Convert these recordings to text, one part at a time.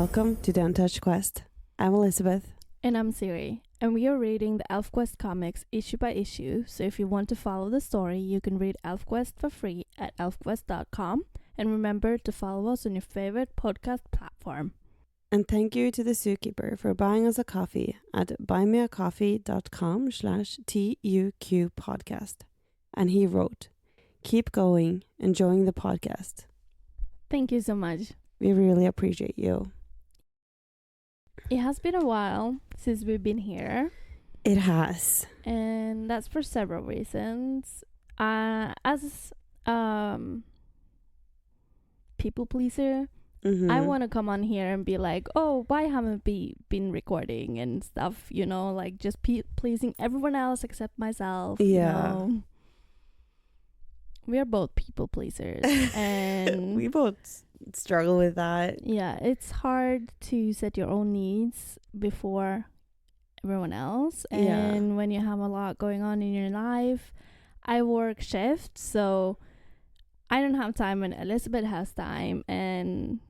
welcome to the Untouched Quest. I'm Elizabeth. And I'm Siri, and we are reading the ElfQuest comics issue by issue, so if you want to follow the story, you can read ElfQuest for free at elfquest.com, and remember to follow us on your favorite podcast platform. And thank you to the zookeeper for buying us a coffee at buymeacoffee.com/TUQ podcast. And he wrote, "Keep going, enjoying the podcast. Thank you so much. We really appreciate you." It has been a while since we've been here, It has. and that's for several reasons. As people pleaser, I want to come on here and be like, oh, why haven't we been recording and stuff, you know, like just pleasing everyone else except myself. Yeah. You know? We are both people pleasers. And we both struggle with that. yeah, it's hard to set your own needs before everyone else. And when you have a lot going on in your life, I work shift, so I don't have time when Elizabeth has time, and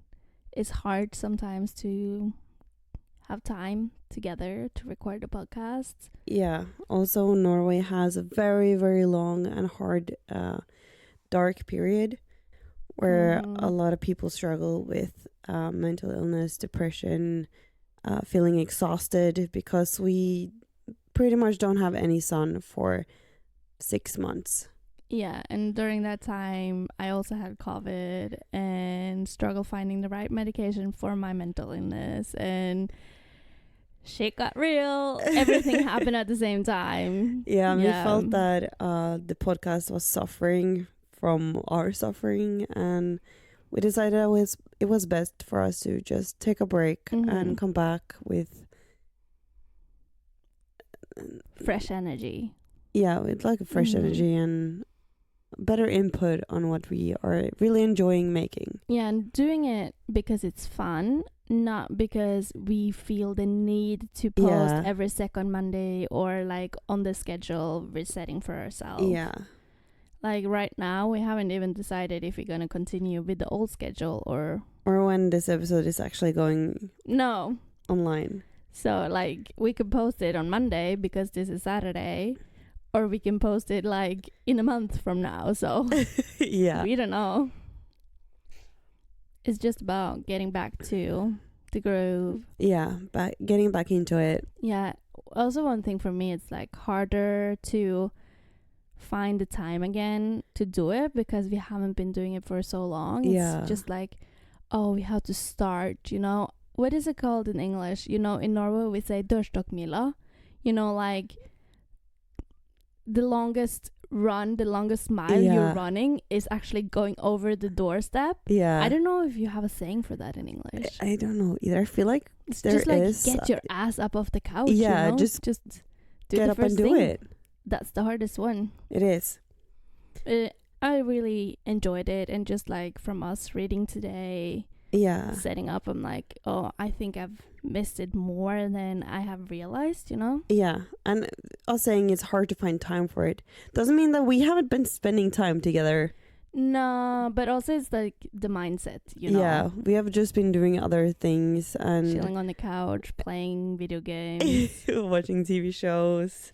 it's hard sometimes to have time together to record the podcast. Yeah. Also, Norway has a very, very long and hard dark period where a lot of people struggle with mental illness, depression, feeling exhausted because we pretty much don't have any sun for 6 months. Yeah, and during that time, I also had COVID and struggled finding the right medication for my mental illness, and shit got real. Everything happened at the same time. Yeah, we felt that the podcast was suffering from our suffering, and we decided it was best for us to just take a break and come back with fresh energy. Yeah, with like a fresh energy and better input on what we are really enjoying making. Yeah, and doing it because it's fun, not because we feel the need to post every second Monday or like on the schedule we're setting for ourselves. Yeah. Like right now, we haven't even decided if we're going to continue with the old schedule or when this episode is actually going online. So like we could post it on Monday because this is Saturday, or we can post it like in a month from now. So yeah, we don't know. It's just about getting back to the groove. Yeah, getting back into it. Yeah. Also, one thing for me, it's like harder to find the time again to do it because we haven't been doing it for so long. It's just like, oh, we have to start, you know. What is it called in English? You know, in Norway we say dørstokkmila. You know, like the longest run, the longest mile you're running is actually going over the doorstep. Yeah. I don't know if you have a saying for that in English. I don't know either. I feel like it's there just like is. Get your ass up off the couch. Yeah, you know? just do get the up first and do thing. it. That's the hardest one. It is. I really enjoyed it, and just like from us reading today, setting up, I'm like, oh, I think I've missed it more than I have realized, you know? Yeah, and us saying it's hard to find time for it doesn't mean that we haven't been spending time together. No, but also it's like the mindset, you know? Yeah, we have just been doing other things and chilling on the couch, playing video games, watching TV shows.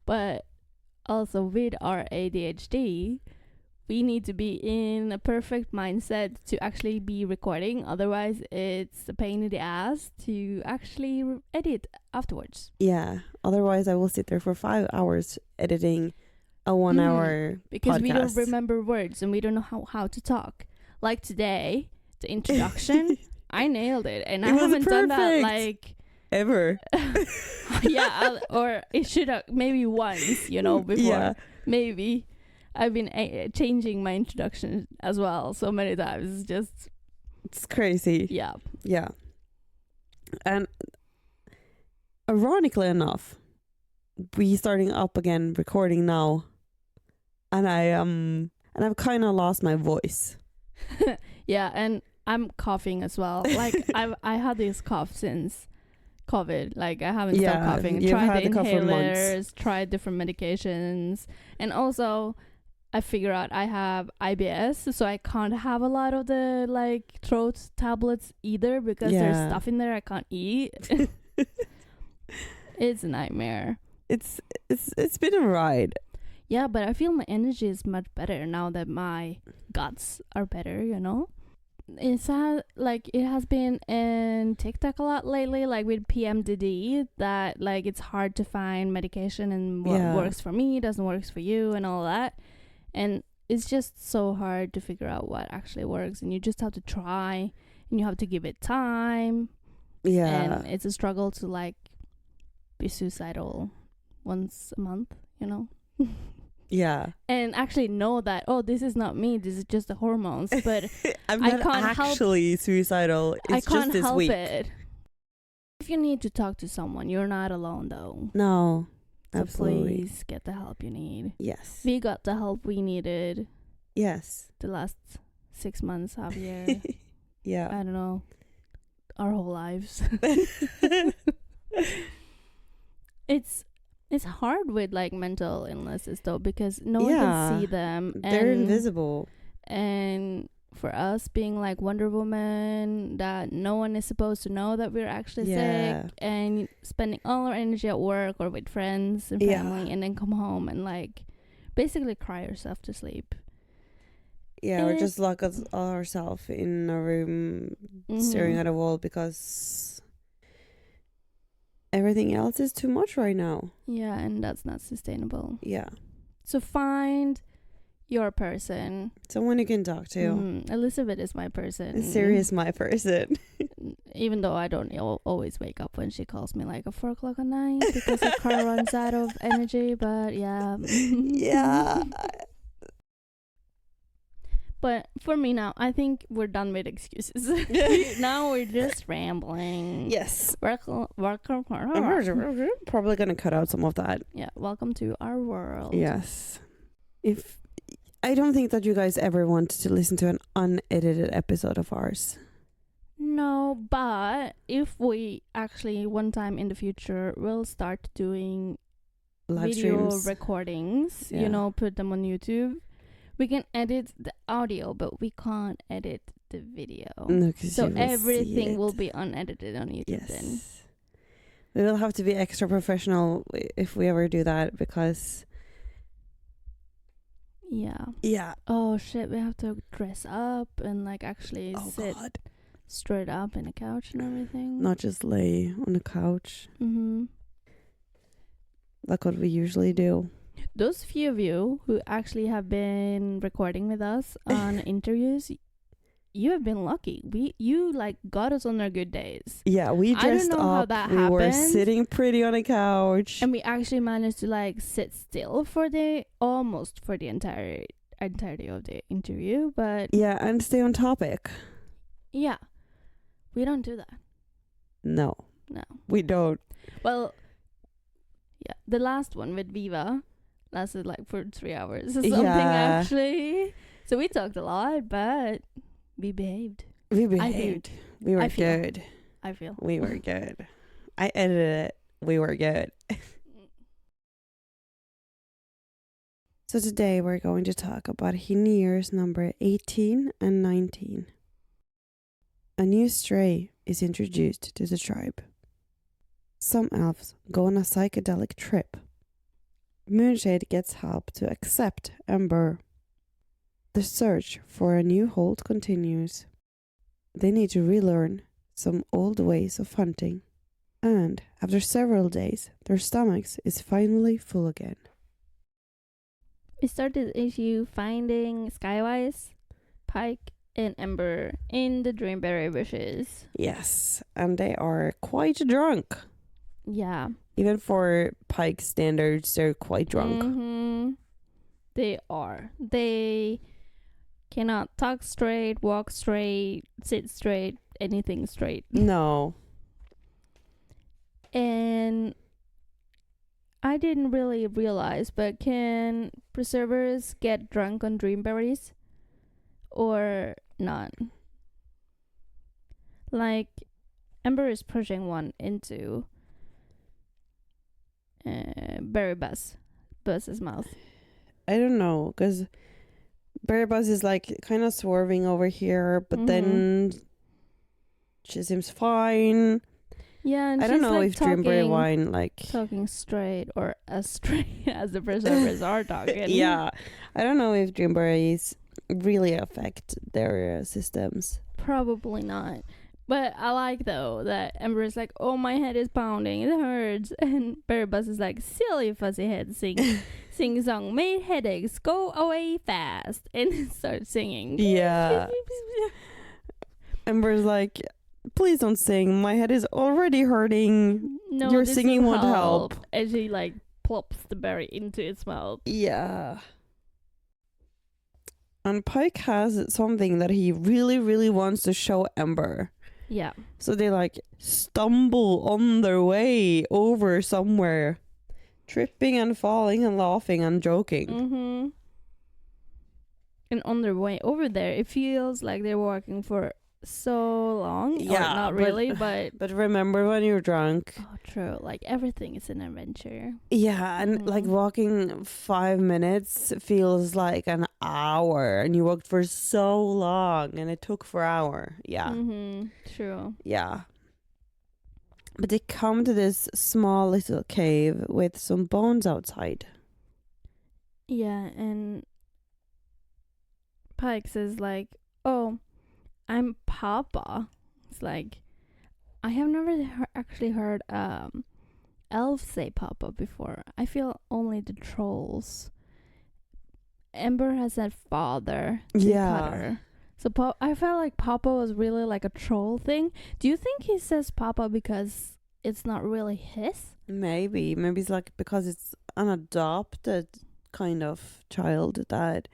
But also with our ADHD, we need to be in a perfect mindset to actually be recording. Otherwise, it's a pain in the ass to actually edit afterwards. Yeah. Otherwise, I will sit there for 5 hours editing a 1 hour because podcast. We don't remember words and we don't know how to talk. Like today, the introduction, I nailed it. And I haven't done that like... ever. Yeah, or it should have maybe once, you know, before. Yeah. Maybe. I've been changing my introduction as well so many times. It's crazy. Yeah. Yeah. And ironically enough, we starting up again recording now, and I've kind of lost my voice. Yeah, and I'm coughing as well. Like I had this cough since COVID. Like I haven't stopped coughing. Tried the inhalers, tried different medications, and also I figure out I have IBS, so I can't have a lot of the like throat tablets either because there's stuff in there I can't eat. It's a nightmare. It's been a ride. Yeah, but I feel my energy is much better now that my guts are better, you know? It has been in TikTok a lot lately, like with PMDD, that like it's hard to find medication and what works for me doesn't work for you and all that. And it's just so hard to figure out what actually works, and you just have to try and you have to give it time. Yeah. And it's a struggle to like be suicidal once a month, you know? Yeah. And actually know that, oh, this is not me, this is just the hormones. But I'm not actually suicidal. It's just this week. It. If you need to talk to someone, you're not alone though. No. So absolutely. Please get the help you need. Yes. We got the help we needed. Yes. The last 6 months, half year. Yeah. I don't know. Our whole lives. It's hard with like mental illnesses though, because no one can see them. They're invisible. And for us being like Wonder Woman, that no one is supposed to know that we're actually sick, and spending all our energy at work or with friends and family, and then come home and like basically cry yourself to sleep. Yeah, or just lock us ourselves in a room staring at a wall because everything else is too much right now. Yeah, and that's not sustainable. Yeah. So find your person. Someone you can talk to. Elizabeth is my person. Siri is my person. Even though I don't always wake up when she calls me like at 4 o'clock at night because her car runs out of energy, but yeah. Yeah. But for me now, I think we're done with excuses. Now we're just rambling. Yes. We're probably going to cut out some of that. Yeah. Welcome to our world. Yes. I don't think that you guys ever wanted to listen to an unedited episode of ours. No, but if we actually one time in the future will start doing live video streams, recordings, put them on YouTube. We can edit the audio, but we can't edit the video. No, so everything will be unedited on YouTube then. We will have to be extra professional if we ever do that, because... Yeah. Oh, shit. We have to dress up and, like, actually sit straight up in a couch and everything. Not just lay on a couch. Mm-hmm. Like what we usually do. Those few of you who actually have been recording with us on interviews, you have been lucky. You like got us on our good days. Yeah, we dressed up. How that happened. Were sitting pretty on a couch, and we actually managed to like sit still for almost the entirety of the interview. But yeah, and stay on topic. Yeah, we don't do that. No, we don't. Well, yeah, the last one with Viva lasted like for 3 hours or something actually. So we talked a lot, but we behaved. We were good. I feel. We were good. I edited it. We were good. So today we're going to talk about Hynir's number 18 and 19. A new stray is introduced to the tribe. Some elves go on a psychedelic trip. Moonshade gets help to accept Ember. The search for a new hold continues. They need to relearn some old ways of hunting. And after several days, their stomachs is finally full again. We started the issue finding Skywise, Pike, and Ember in the dreamberry bushes. Yes, and they are quite drunk. Yeah. Even for Pike standards, they're quite drunk. Mm-hmm. They are. They cannot talk straight, walk straight, sit straight, anything straight. No. And I didn't really realize, but can preservers get drunk on dreamberries? Or not? Like, Ember is pushing one into Buzz's mouth. I don't know, because Berbuzz is like kind of swerving over here, but then she seems fine. Yeah, and I she's don't know like if Dreamberry wine talking straight or as straight as the preservers are talking. Yeah, I don't know if Dreamberries really affect their systems. Probably not. But I like though that Ember is like, oh, my head is pounding, it hurts, and Berbuzz is like, silly fuzzy head, sing song, made headaches go away fast, and starts singing. Yeah. Ember's like, please don't sing. My head is already hurting. No, your singing won't help. And she like plops the berry into its mouth. Yeah. And Pike has something that he really, really wants to show Ember. Yeah. So they like stumble on their way over somewhere, tripping and falling and laughing and joking. And on their way over there, it feels like they're walking for so long. Yeah, or not really, but remember when you're drunk? Oh, true. Like everything is an adventure. Yeah, and like walking 5 minutes feels like an hour, and you walked for so long, and it took for an hour. Yeah. True. Yeah. But they come to this small little cave with some bones outside. Yeah, and Pike says like, "Oh, I'm Papa." It's like, I have never actually heard elves say Papa before. I feel only the trolls. Ember has said father to Cutter. So I felt like Papa was really like a troll thing. Do you think he says Papa because it's not really his? Maybe it's like because it's an adopted kind of child that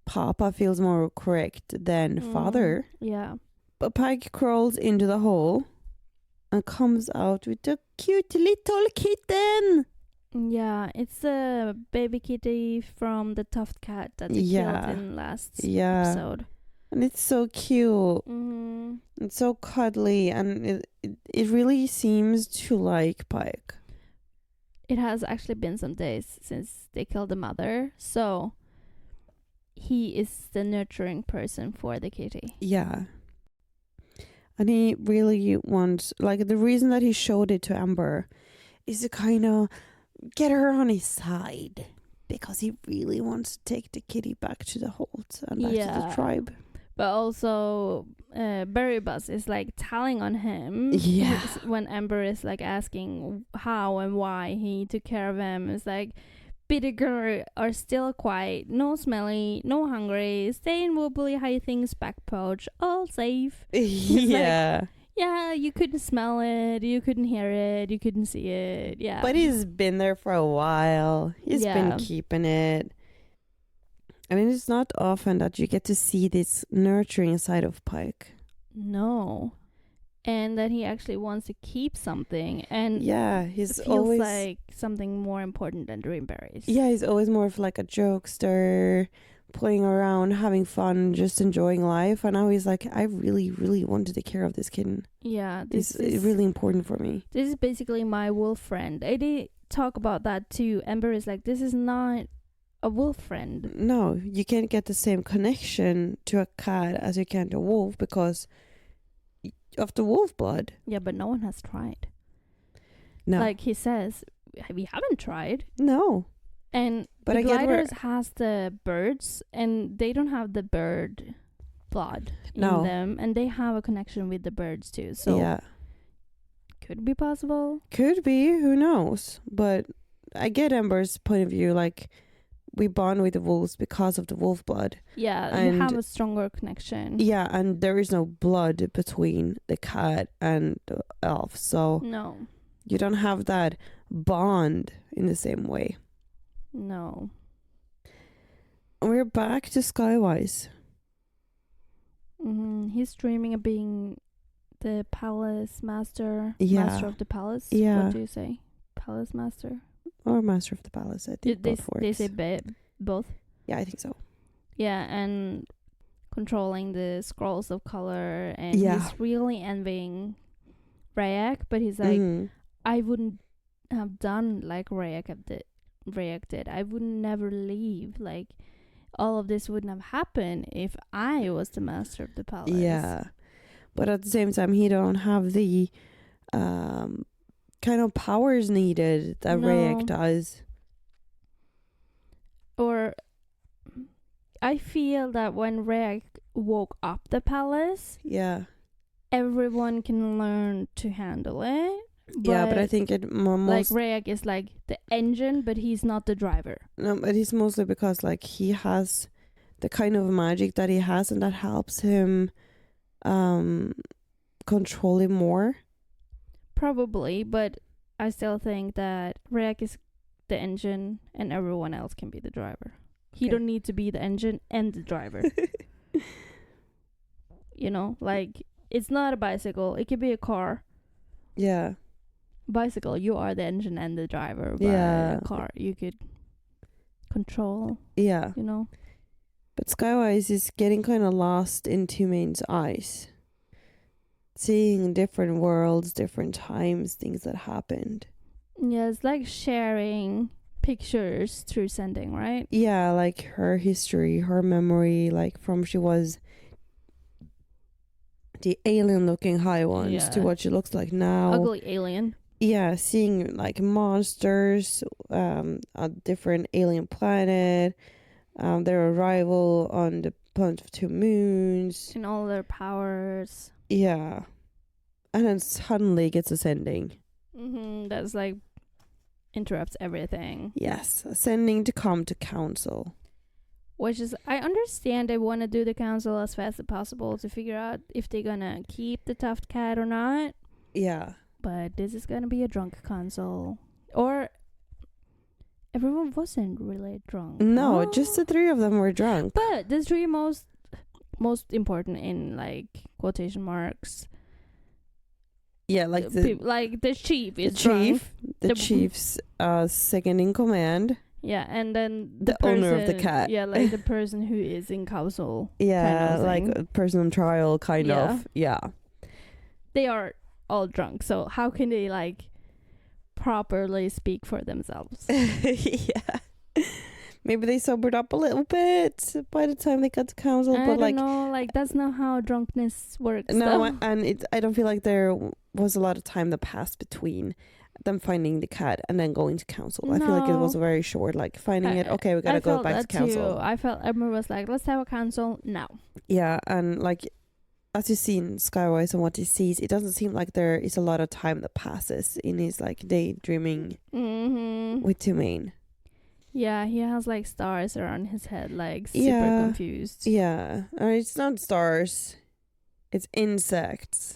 Papa feels more correct than father. Yeah. But Pike crawls into the hole and comes out with a cute little kitten. Yeah, it's a baby kitty from the tuftcat that they killed in last episode. And it's so cute. It's so cuddly, and it really seems to like Pike. It has actually been some days since they killed the mother, so he is the nurturing person for the kitty. Yeah. And he really wants, like, the reason that he showed it to Ember is to kind of get her on his side, because he really wants to take the kitty back to the Holt and back to the tribe. But also, Berbuzz is like telling on him when Ember is like asking how and why he took care of him. It's like, bitty girl are still quiet, no smelly, no hungry, stay in wobbly high things back pouch, all safe. Yeah. Like, yeah, you couldn't smell it, you couldn't hear it, you couldn't see it. Yeah. But he's been there for a while. He's been keeping it. I mean, it's not often that you get to see this nurturing side of Pike. No. And that he actually wants to keep something. And he's feels always like something more important than dreamberries. Yeah, he's always more of like a jokester, playing around, having fun, just enjoying life. And now he's like, I really, really want to take care of this kitten. Yeah. This is really important for me. This is basically my wolf friend. I did talk about that too. Ember is like, this is not a wolf friend. No, you can't get the same connection to a cat as you can to a wolf because of the wolf blood. Yeah, but no one has tried. No. Like he says, we haven't tried. No. But the gliders has the birds, and they don't have the bird blood in them, and they have a connection with the birds too. So could be possible. Could be. Who knows? But I get Ember's point of view. Like, we bond with the wolves because of the wolf blood. Yeah, and you have a stronger connection. Yeah, and there is no blood between the cat and the elf, so no, you don't have that bond in the same way. No. We're back to Skywise. He's dreaming of being the palace master, master of the palace. Yeah. What do you say? Palace master? Or master of the palace, I think both works. They say both? Yeah, I think so. Yeah, and controlling the scrolls of color, and he's really envying Rayak, but he's like, I wouldn't have done like Rayak did. Rayek did. I would never leave. Like, all of this wouldn't have happened if I was the master of the palace. Yeah. But at the same time, he don't have the kind of powers needed that Rayek does. Or I feel that when Rayek woke up the palace, everyone can learn to handle it. But I think it like Rayek is like the engine, but he's not the driver. No, but it's mostly because like he has the kind of magic that he has, and that helps him control it more. Probably, but I still think that Rayek is the engine and everyone else can be the driver. He don't need to be the engine and the driver. You know, like, it's not a bicycle. It could be a car. Yeah. Bicycle, you are the engine and the driver. But a car, you could control. Yeah. You know? But Skywise is getting kind of lost in Timmain's eyes. Seeing different worlds, different times, things that happened. Yeah, it's like sharing pictures through sending, right? Yeah, like her history, her memory, like from she was the alien looking high ones to what she looks like now. Ugly alien. Yeah, seeing like monsters, a different alien planet, their arrival on the planet of two moons. And all their powers. Yeah. And then suddenly gets ascending. That's like interrupts everything. Yes, ascending to come to council. Which is, I understand they want to do the council as fast as possible to figure out if they're gonna keep the tuftcat or not. Yeah. But this is gonna be a drunk council. Or everyone wasn't really drunk. No, just the three of them were drunk. But the three most important in like quotation marks. Yeah, like the chief is drunk. The chief's second in command. Yeah, and then the owner of the cat. Yeah, like the person who is in council. Yeah, kind of like a person on trial, kind of. Yeah. They are all drunk, so how can they like properly speak for themselves? Yeah. Maybe they sobered up a little bit by the time they got to council, but I don't know, like that's not how drunkenness works. No, and I don't feel like there was a lot of time that passed between them finding the cat and then going to council. No. I feel like it was very short, like finding it, okay, we gotta go back to council. I felt Ember was like, let's have a council now. Yeah, and like as you see in Skywise and what he sees, it doesn't seem like there is a lot of time that passes in his like daydreaming with Timmain. Yeah, he has like stars around his head, like super confused. Yeah, it's not stars, it's insects.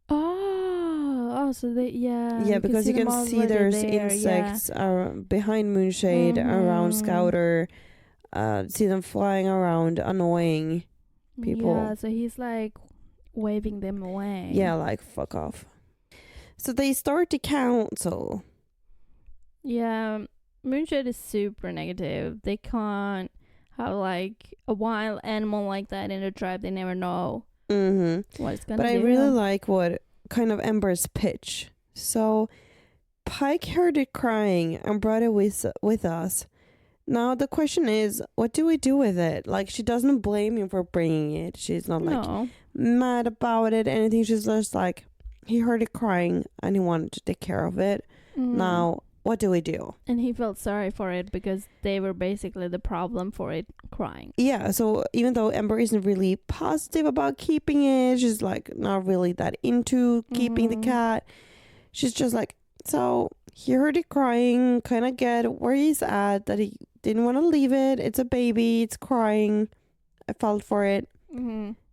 Oh, so they yeah, because you can see there's insects behind Moonshade, around Scouter. See them flying around, annoying people. Yeah, so he's like waving them away. Yeah, like fuck off. So they start the council. Yeah, Moonshade is super negative. They can't have like a wild animal like that in their tribe. They never know what it's gonna do. But I really like what kind of Ember's pitch. So Pike heard it crying and brought it with us. Now the question is, what do we do with it? Like, she doesn't blame him for bringing it. She's not like mad about it, anything. She's just like, he heard it crying and he wanted to take care of it. Now what do we do? And he felt sorry for it because they were basically the problem for it crying. Yeah, so even though Ember isn't really positive about keeping it, she's like not really that into keeping the cat. She's just like, so he heard it crying, kind of get where he's at, that he didn't want to leave it. It's a baby, it's crying. I felt for it.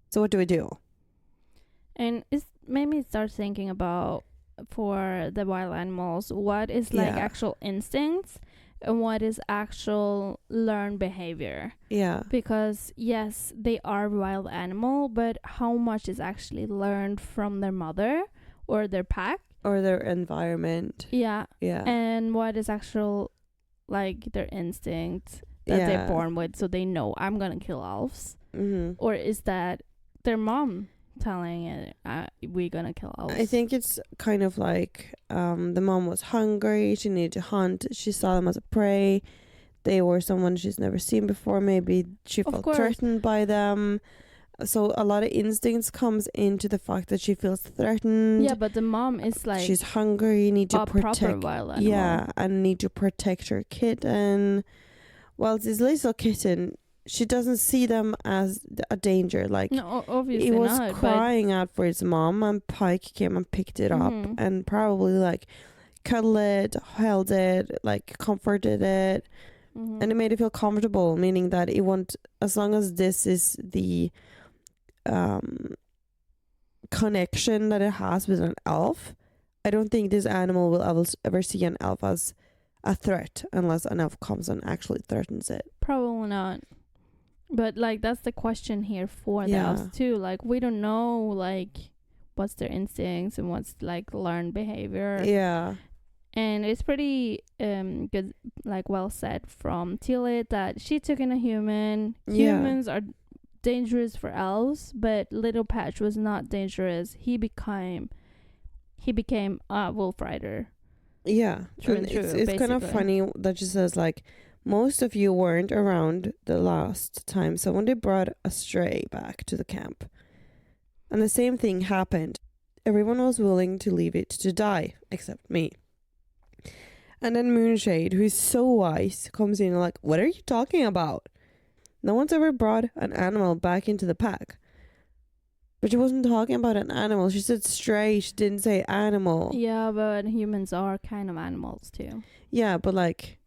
So what do we do? And it's made me start thinking about, for the wild animals, what is like actual instincts and what is actual learned behavior. Yeah, because yes, they are wild animal, but how much is actually learned from their mother or their pack or their environment? Yeah And what is actual like their instinct that they're born with, so they know I'm gonna kill elves, or is that their mom telling it, we're gonna kill elves. I think it's kind of like the mom was hungry. She needed to hunt. She saw them as a prey. They were someone she's never seen before. Maybe she felt threatened by them. So a lot of instincts comes into the fact that she feels threatened. Yeah, but the mom is like, she's hungry, need to protect. Proper wild animal. Yeah, and need to protect her kitten. Well, this little kitten, she doesn't see them as a danger. Like, no, obviously it was not, crying out for its mom, and Pike came and picked it up and probably like cuddled it, held it, like comforted it, and it made it feel comfortable. Meaning that it won't, as long as this is the connection that it has with an elf, I don't think this animal will ever see an elf as a threat unless an elf comes and actually threatens it. Probably not. But like, that's the question here for the elves too. Like, we don't know like what's their instincts and what's like learned behavior. Yeah. And it's pretty good, like well said from Tillit that she took in a human. Humans are dangerous for elves, but Little Patch was not dangerous. He became a Wolfrider. Yeah, true and true. It's kind of funny that she says like, most of you weren't around the last time someone they brought a stray back to the camp, and the same thing happened. Everyone was willing to leave it to die except me. And then Moonshade, who's so wise, comes in and like, what are you talking about? No one's ever brought an animal back into the pack. But she wasn't talking about an animal. She said stray. She didn't say animal. Yeah, but humans are kind of animals too. Yeah, but like,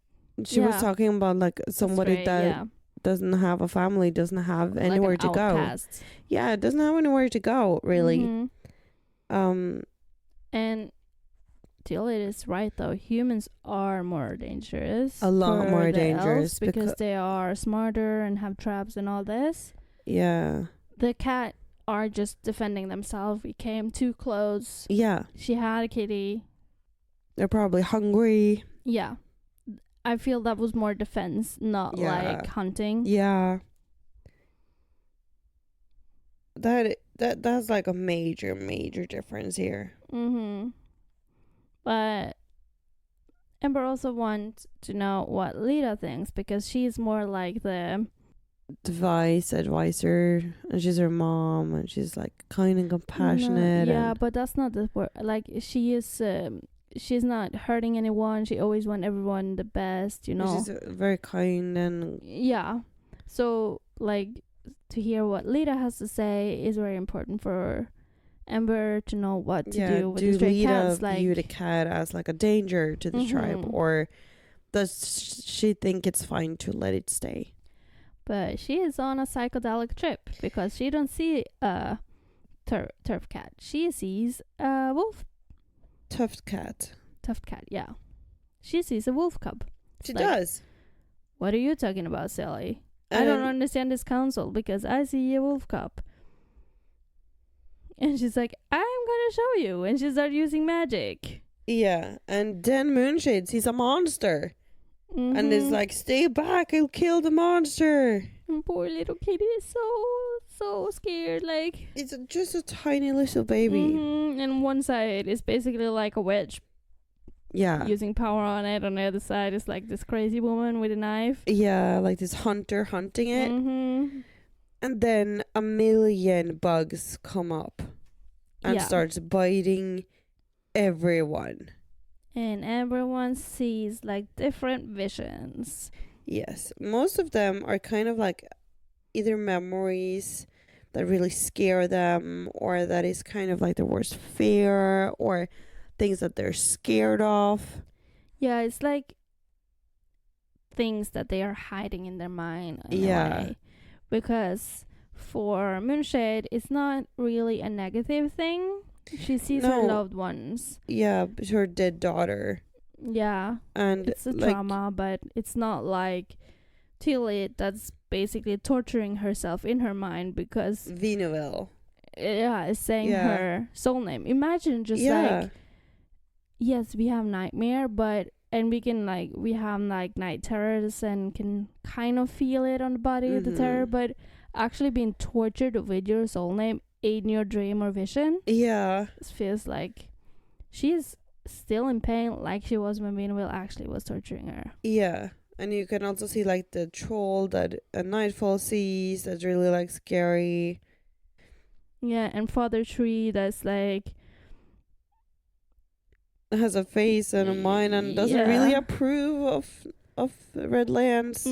she was talking about like somebody that doesn't have a family, doesn't have anywhere to go. Yeah, it doesn't have anywhere to go, really. And till it is right though, humans are more dangerous. A lot more dangerous because they are smarter and have traps and all this. Yeah. The cat are just defending themselves. We came too close. Yeah. She had a kitty. They're probably hungry. Yeah. I feel that was more defense, not like hunting. Yeah. That's like a major difference here. But Ember also wants to know what Lita thinks, because she's more like the advisor, and she's her mom, and she's like kind and compassionate. But that's not the word. Like, she is she's not hurting anyone. She always wants everyone the best, you know. She's very kind and so like, to hear what Lita has to say is very important for Ember to know what to do with the stray cats. Like, view the cat as like a danger to the tribe, or does she think it's fine to let it stay? But she is on a psychedelic trip, because she don't see a turf cat. She sees a wolf. Tuftcat, yeah. She sees a wolf cub. She does. What are you talking about, silly? I don't understand this counsel, because I see a wolf cub. And she's like, I'm gonna show you. And she started using magic. Yeah, and then Moonshade sees a monster. And is like, stay back, I'll kill the monster. And poor little kitty is so scared. Like, it's just a tiny little baby. And one side is basically like a witch. Yeah. Using power on it. On the other side is like this crazy woman with a knife. Yeah, like this hunter hunting it. And then a million bugs come up and starts biting everyone. And everyone sees like different visions. Yes. Most of them are kind of like either memories that really scare them, or that is kind of like the worst fear, or things that they're scared of. Yeah, it's like things that they are hiding in their mind. In a way. Because for Moonshade, it's not really a negative thing. She sees her loved ones. Yeah, her dead daughter. Yeah. And it's a trauma, but it's not like Tillit that's basically torturing herself in her mind, because Vineville. Yeah, is saying her soul name. Imagine just like, yes, we have nightmare, and we have like night terrors and can kind of feel it on the body, the terror, but actually being tortured with your soul name in your dream or vision. Yeah. It feels like she's still in pain, like she was when Meanwhile actually was torturing her. Yeah. And you can also see like the troll that a Nightfall sees that's really like scary. Yeah, and Father Tree that's like has a face and a mind and doesn't really approve of Redlands.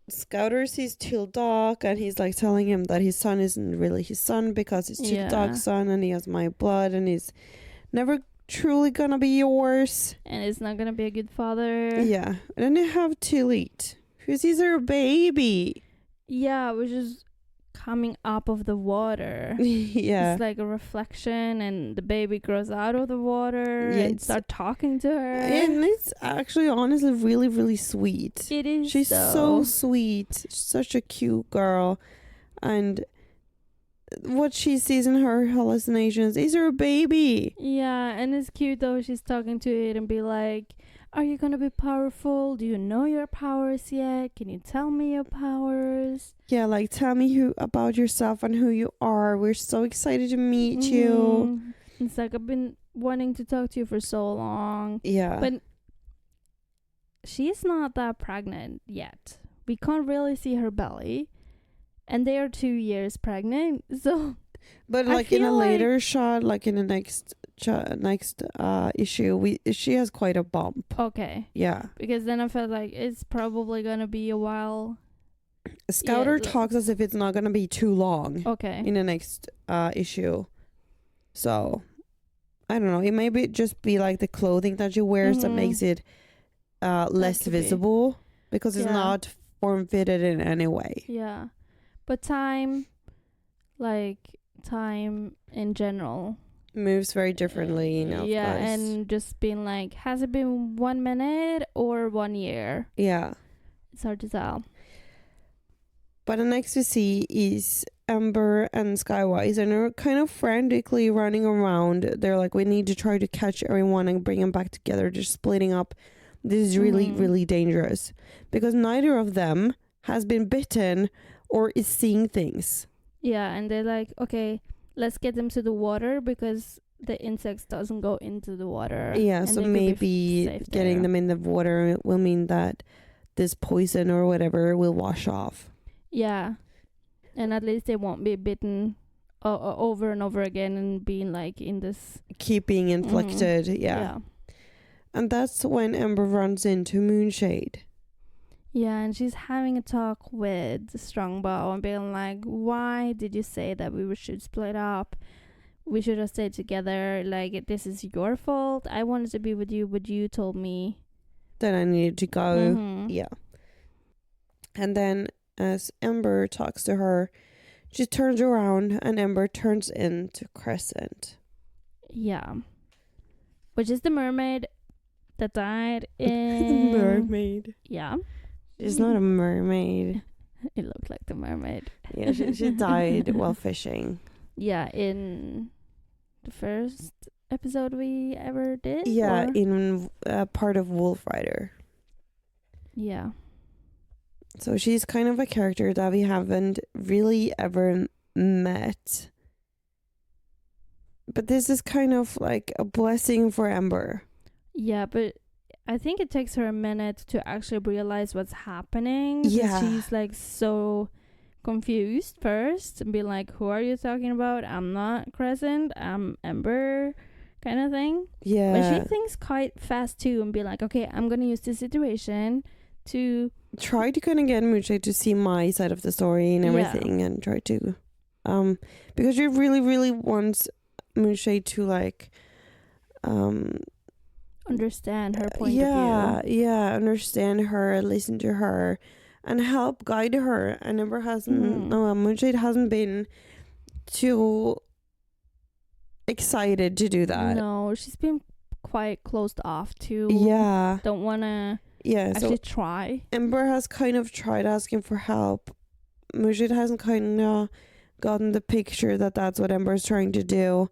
Scouter sees Tildak and he's like telling him that his son isn't really his son because it's Tildak's son and he has my blood and he's never truly gonna be yours. And it's not gonna be a good father. Yeah. And then you have Tilit, who sees her baby. Yeah, which is coming up of the water. Yeah. It's like a reflection and the baby grows out of the water and start talking to her. And it's actually honestly really, really sweet. It is. She's so sweet. Such a cute girl. And what she sees in her hallucinations is her baby. Yeah, and it's cute though. She's talking to it and be like, are you gonna be powerful? Do you know your powers yet? Can you tell me your powers? Yeah, like tell me about yourself and who you are. We're so excited to meet you. It's like I've been wanting to talk to you for so long. Yeah. But she's not that pregnant yet. We can't really see her belly. And they are 2 years pregnant. So but like in a later shot, like in the next issue, she has quite a bump. Okay. Yeah. Because then I felt like it's probably gonna be a while. Scouter talks as if it's not gonna be too long. Okay. In the next issue. So I don't know. It may just be like the clothing that she wears that makes it less visible because it's not form fitted in any way. Yeah. But time in general moves very differently, you know. Yeah, of course. And just being like, has it been 1 minute or 1 year? Yeah. It's hard to tell. But the next we see is Ember and Skywise, and they're kind of frantically running around. They're like, we need to try to catch everyone and bring them back together. They're splitting up. This is really, really dangerous because neither of them has been bitten or is seeing things. Yeah, and they're like, okay, let's get them to the water because the insects doesn't go into the water. Yeah, so maybe getting them in the water will mean that this poison or whatever will wash off. Yeah, and at least they won't be bitten over and over again and being like in this... Keep being inflicted, yeah. And that's when Ember runs into Moonshade. Yeah, and she's having a talk with Strongbow and being like, why did you say that we should split up? We should have stayed together. Like, this is your fault. I wanted to be with you, but you told me that I needed to go. Yeah. And then as Ember talks to her, she turns around and Ember turns into Crescent. Yeah. Which is the mermaid that died in... The mermaid. Yeah. She's not a mermaid. It looked like the mermaid. Yeah, she died while fishing. Yeah, in the first episode we ever did? Yeah, in part of Wolfrider. Yeah. So she's kind of a character that we haven't really ever met. But this is kind of like a blessing for Ember. Yeah, but I think it takes her a minute to actually realize what's happening. Yeah. She's like so confused first and be like, who are you talking about? I'm not Crescent, I'm Ember, kind of thing. Yeah. But she thinks quite fast too and be like, okay, I'm going to use this situation to... Try to kind of get Moonshade to see my side of the story and everything and try to... because she really, really wants Moonshade to like... understand her point of view. Yeah, understand her, listen to her, and help guide her. And Ember hasn't, Moonshade hasn't been too excited to do that. No, she's been quite closed off too. Yeah. Don't want to actually try. Ember has kind of tried asking for help. Moonshade hasn't kind of gotten the picture that that's what Ember is trying to do.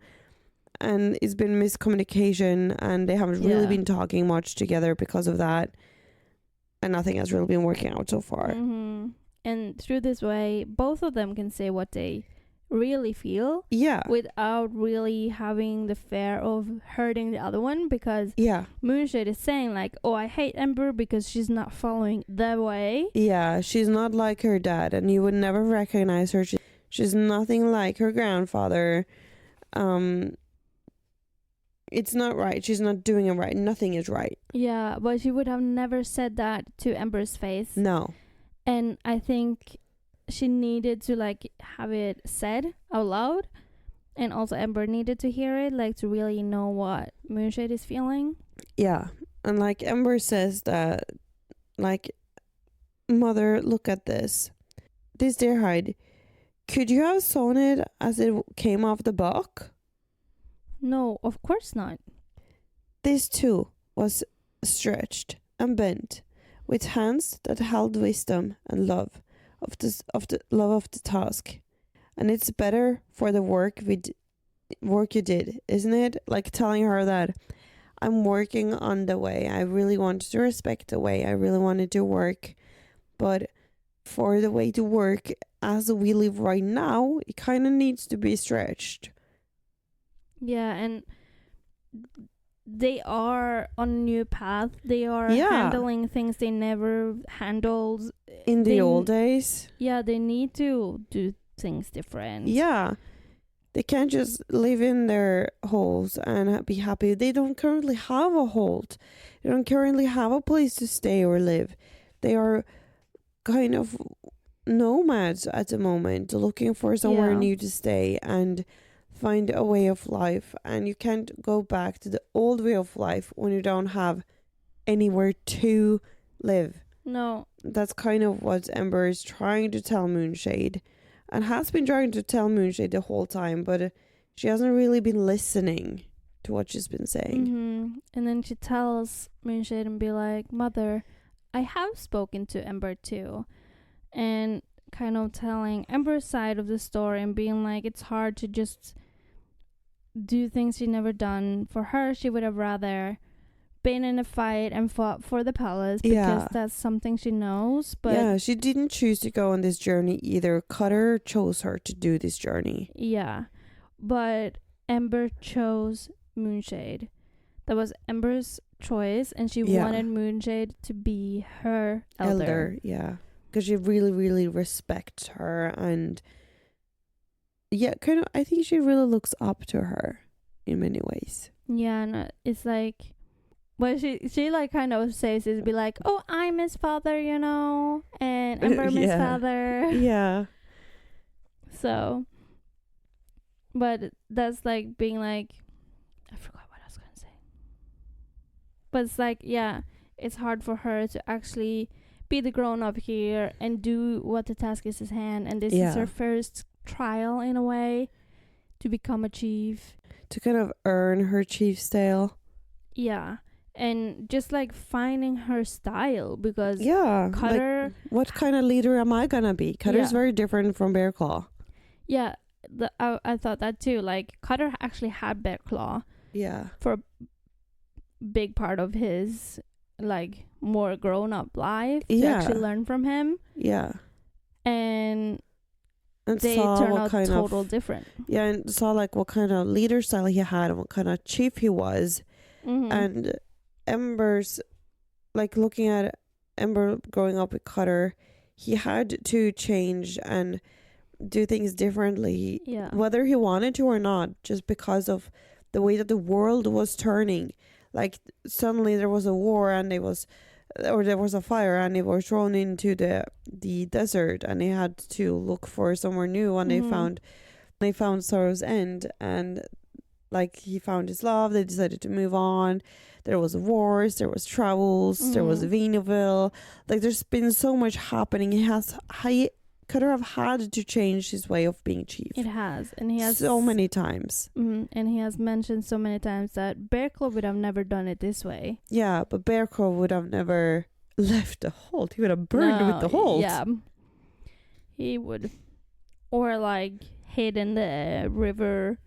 And it's been miscommunication and they haven't really been talking much together because of that. And nothing has really been working out so far. And through this way, both of them can say what they really feel. Yeah. Without really having the fear of hurting the other one, because Moonshade is saying like, oh, I hate Ember because she's not following the way. Yeah, she's not like her dad, and you would never recognize her. She's nothing like her grandfather. It's not right. She's not doing it right. Nothing is right. Yeah, but she would have never said that to Ember's face. No. And I think she needed to like have it said out loud, and also Ember needed to hear it, like to really know what Moonshade is feeling. Yeah, and like Ember says that, like, mother, look at this deer hide. Could you have sewn it as it came off the buck? No, of course not. This too was stretched and bent, with hands that held wisdom and love of the task. And it's better for the work you did, isn't it? Like telling her that I'm working on the way. I really wanted to respect the way. I really wanted to work. But for the way to work as we live right now, it kind of needs to be stretched. Yeah, and they are on a new path. They are handling things they never handled in the old days. Yeah, they need to do things different. Yeah. They can't just live in their holes and be happy. They don't currently have a hold. They don't currently have a place to stay or live. They are kind of nomads at the moment, looking for somewhere new to stay and find a way of life. And you can't go back to the old way of life when you don't have anywhere to live. No. That's kind of what Ember is trying to tell Moonshade, and has been trying to tell Moonshade the whole time, but she hasn't really been listening to what she's been saying. Mm-hmm. And then she tells Moonshade and be like, Mother, I have spoken to Ember too. And kind of telling Ember's side of the story and being like, it's hard to just do things she never done. For her, she would have rather been in a fight and fought for the palace because that's something she knows. But yeah, she didn't choose to go on this journey either. Cutter chose her to do this journey. Yeah, but Ember chose Moonshade. That was Ember's choice, and she wanted Moonshade to be her elder. Yeah, because she really, really respects her, and kind of, I think she really looks up to her in many ways. Yeah, and it's like, well, she like kind of says it, be like, oh, I'm his father, you know, and Ember his father. Yeah. So, but that's like being like, I forgot what I was gonna say. But it's like, yeah, it's hard for her to actually be the grown up here and do what the task is at hand, and this is her first trial in a way to become a chief, to kind of earn her chief's tale. Yeah. And just like finding her style, because Cutter, like, what kind of leader am I gonna be? Cutter's very different from Bear Claw. Yeah, I thought that too. Like, Cutter actually had Bear Claw. Yeah. For a big part of his like more grown up life to actually learn from him. Yeah. And they turned out total different. Yeah, and saw like what kind of leader style he had and what kind of chief he was. Mm-hmm. And Ember's, like, looking at Ember growing up with Cutter, he had to change and do things differently, whether he wanted to or not, just because of the way that the world was turning. Like, suddenly there was a war and there was a fire and they were thrown into the desert, and they had to look for somewhere new, and they found Sorrow's End, and like, he found his love. They decided to move on. There was wars, there was troubles, there was Veneville. Like, there's been so much happening. He could have had to change his way of being chief. It has, and he has so many times. And he has mentioned so many times that Bear Claw would have never done it this way. Yeah, but Bear Claw would have never left the hold. He would have burned with the hold. Yeah, he would, or like hid in the river.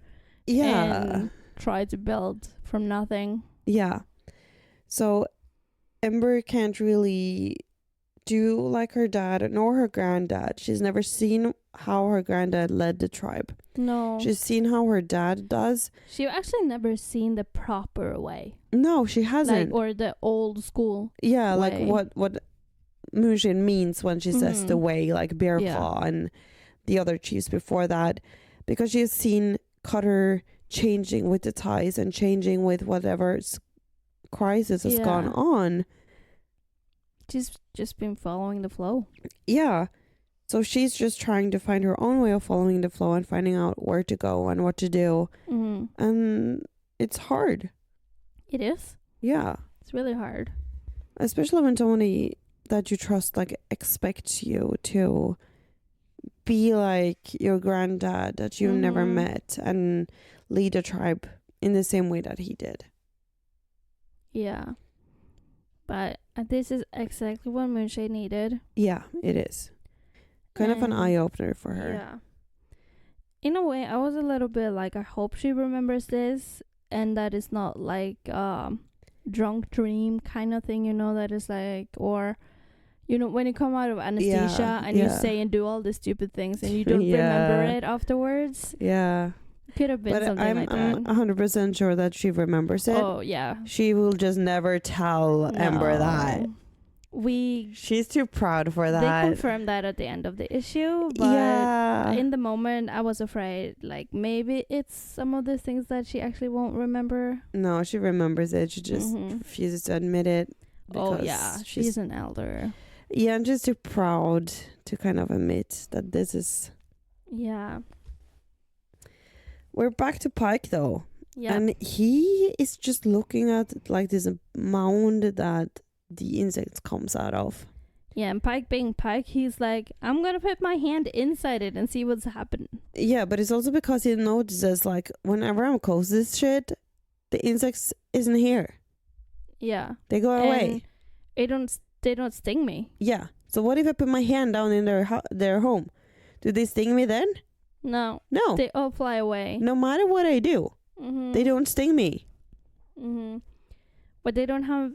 Yeah, and try to build from nothing. Yeah. So Ember can't really do like her dad nor her granddad. She's never seen how her granddad led the tribe. No. She's seen how her dad does. She actually never seen the proper way. No, she hasn't. Like, or the old school Yeah, way. like what Moonshade means when she says the way, like Bear Claw and the other chiefs before that. Because she has seen Cutter changing with the ties and changing with whatever crisis has gone on. She's just been following the flow. Yeah. So she's just trying to find her own way of following the flow and finding out where to go and what to do. And it's hard. It is? Yeah. It's really hard. Especially when somebody that you trust like expects you to be like your granddad that you've never met and lead a tribe in the same way that he did. Yeah. But this is exactly what Moonshade needed. Yeah, it is. Kind of an eye-opener for her. Yeah. In a way, I was a little bit like, I hope she remembers this and that it's not like drunk dream kind of thing, you know, that is like, or, you know, when you come out of anesthesia and you say and do all the stupid things and you don't remember it afterwards. Yeah. Could have been something like that. I'm 100% sure that she remembers it. Oh, yeah. She will just never tell Ember that. She's too proud for that. They confirmed that at the end of the issue, but in the moment I was afraid like maybe it's some of the things that she actually won't remember. No, she remembers it. She just refuses to admit it. Oh yeah, she's an elder. Yeah, and just too proud to kind of admit that this is... Yeah. We're back to Pike though. Yeah. And he is just looking at like this mound that the insect comes out of. Yeah, and Pike being Pike, he's like, I'm gonna put my hand inside it and see what's happening. Yeah, but it's also because he notices like whenever I'm close to this shit, the insects isn't here. Yeah. They go away. They don't sting me. Yeah. So what if I put my hand down in their home? Do they sting me then? No. No. They all fly away. No matter what I do, they don't sting me. But they don't have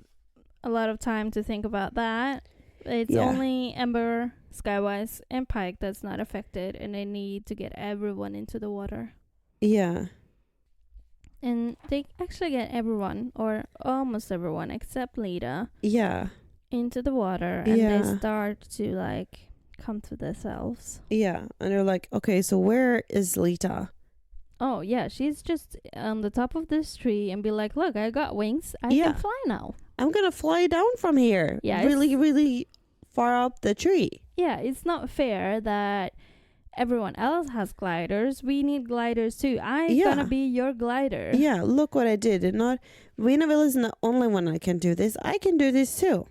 a lot of time to think about that. It's only Ember, Skywise, and Pike that's not affected, and they need to get everyone into the water. Yeah. And they actually get everyone, or almost everyone, except Lita. Yeah. Into the water, and they start to like come to themselves. Yeah, and they're like, okay, so where is Lita? Oh yeah, she's just on the top of this tree and be like, look, I got wings. I can fly now. I'm gonna fly down from here. Yeah, really, really far up the tree. Yeah, it's not fair that everyone else has gliders. We need gliders too. I'm gonna be your glider. Yeah, look what I did. And not Winneville isn't the only one that can do this. I can do this too.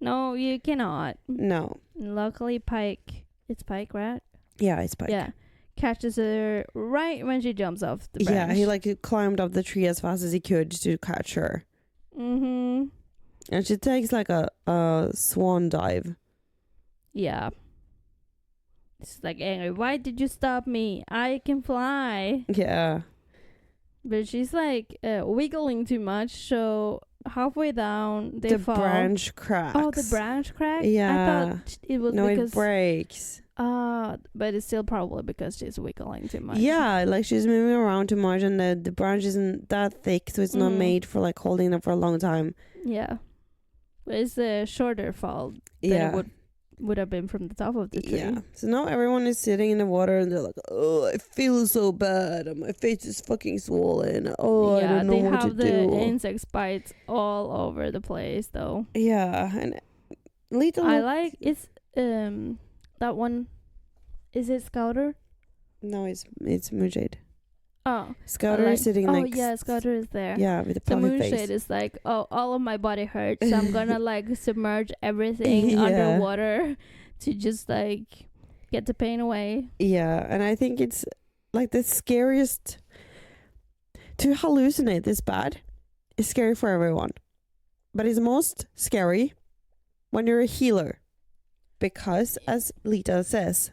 No, you cannot. No. Luckily, Pike. It's Pike, right? Yeah, it's Pike. Yeah. Catches her right when she jumps off the branch. Yeah, he like climbed up the tree as fast as he could to catch her. And she takes like a swan dive. Yeah. It's like angry. Why did you stop me? I can fly. Yeah. But she's like wiggling too much, so halfway down they fall. The branch cracks. Oh, the branch crack? Yeah. I thought it was because... it breaks. But it's still probably because she's wiggling too much. Yeah, like she's moving around too much and the branch isn't that thick, so it's not made for like holding it for a long time. Yeah. But it's a shorter fall than it would have been from the top of the tree. Yeah. So now everyone is sitting in the water and they're like, oh, I feel so bad. And my face is fucking swollen. Oh, I don't know what to do. They have the insect bites all over the place though. Yeah. And I like it's that one. Is it Scouter? No, it's Moonshade. Oh, Scouter is sitting next. Oh yeah, Scouter is there. Yeah, with the puffy Moonshade face. is like, oh, all of my body hurts, so I'm gonna like submerge everything underwater to just like get the pain away. Yeah, and I think it's like the scariest to hallucinate this bad is scary for everyone, but it's most scary when you're a healer, because as Lita says,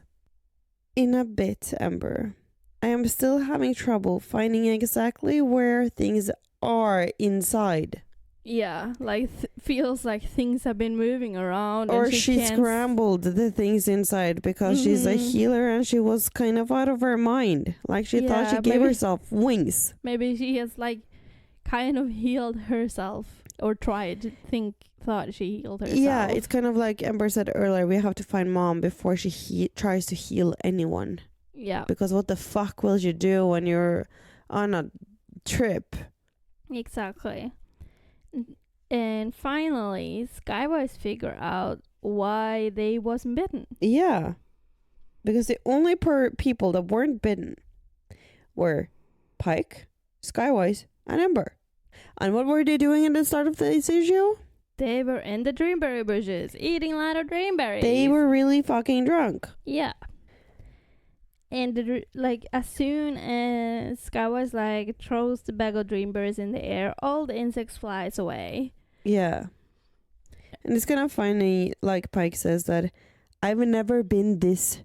in a bit, Ember, I am still having trouble finding exactly where things are inside. Yeah, like feels like things have been moving around. Or and she scrambled the things inside because she's a healer and she was kind of out of her mind. Like she thought she gave herself wings. Maybe she has like kind of healed herself or thought she healed herself. Yeah, it's kind of like Ember said earlier, we have to find Mom before she tries to heal anyone. Yeah. Because what the fuck will you do when you're on a trip? Exactly. And finally, Skywise figure out why they wasn't bitten. Yeah. Because the only people that weren't bitten were Pike, Skywise, and Ember. And what were they doing at the start of this issue? They were in the dreamberry bushes, eating a lot of dreamberries. They were really fucking drunk. Yeah. And as soon as Skywise like throws the bag of dreamberries in the air, all the insects flies away. Yeah. And it's kind of funny, like Pike says, that I've never been this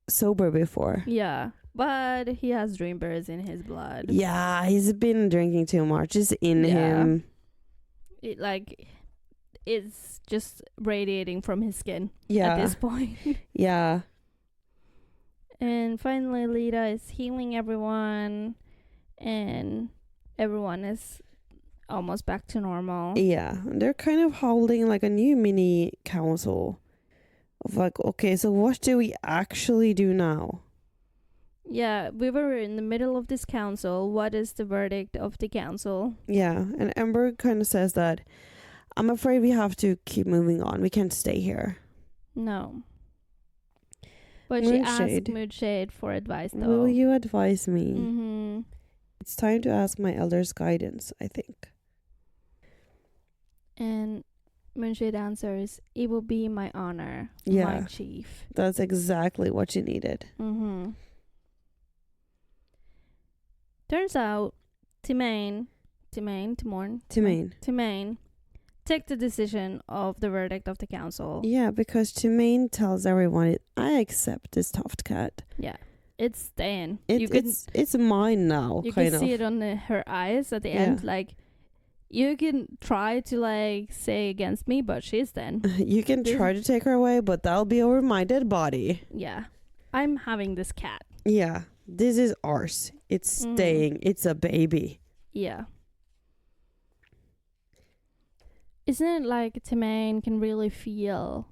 sober before. Yeah. But he has dreamberries in his blood. Yeah, he's been drinking too much. It's in him. It's just radiating from his skin at this point. Yeah. And finally, Lita is healing everyone, and everyone is almost back to normal. Yeah, they're kind of holding like a new mini council of like, okay, so what do we actually do now? Yeah, we were in the middle of this council. What is the verdict of the council? Yeah, and Ember kind of says that, I'm afraid we have to keep moving on. We can't stay here. No. But Moonshade. She asked Moonshade for advice, though. Will you advise me? Mm-hmm. It's time to ask my elders' guidance, I think. And Moonshade answers, it will be my honor, my chief. That's exactly what you needed. Mm-hmm. Turns out, Timmain take the decision of the verdict of the council. Yeah, because Timmain tells everyone, I accept this tuftcat. Yeah, it's staying. It's mine now. You can see it on her eyes at the end. Like, you can try to say against me, but she's then. You can try to take her away, but that'll be over my dead body. Yeah, I'm having this cat. Yeah, this is ours. It's staying. It's a baby. Yeah. Isn't it like Timmain can really feel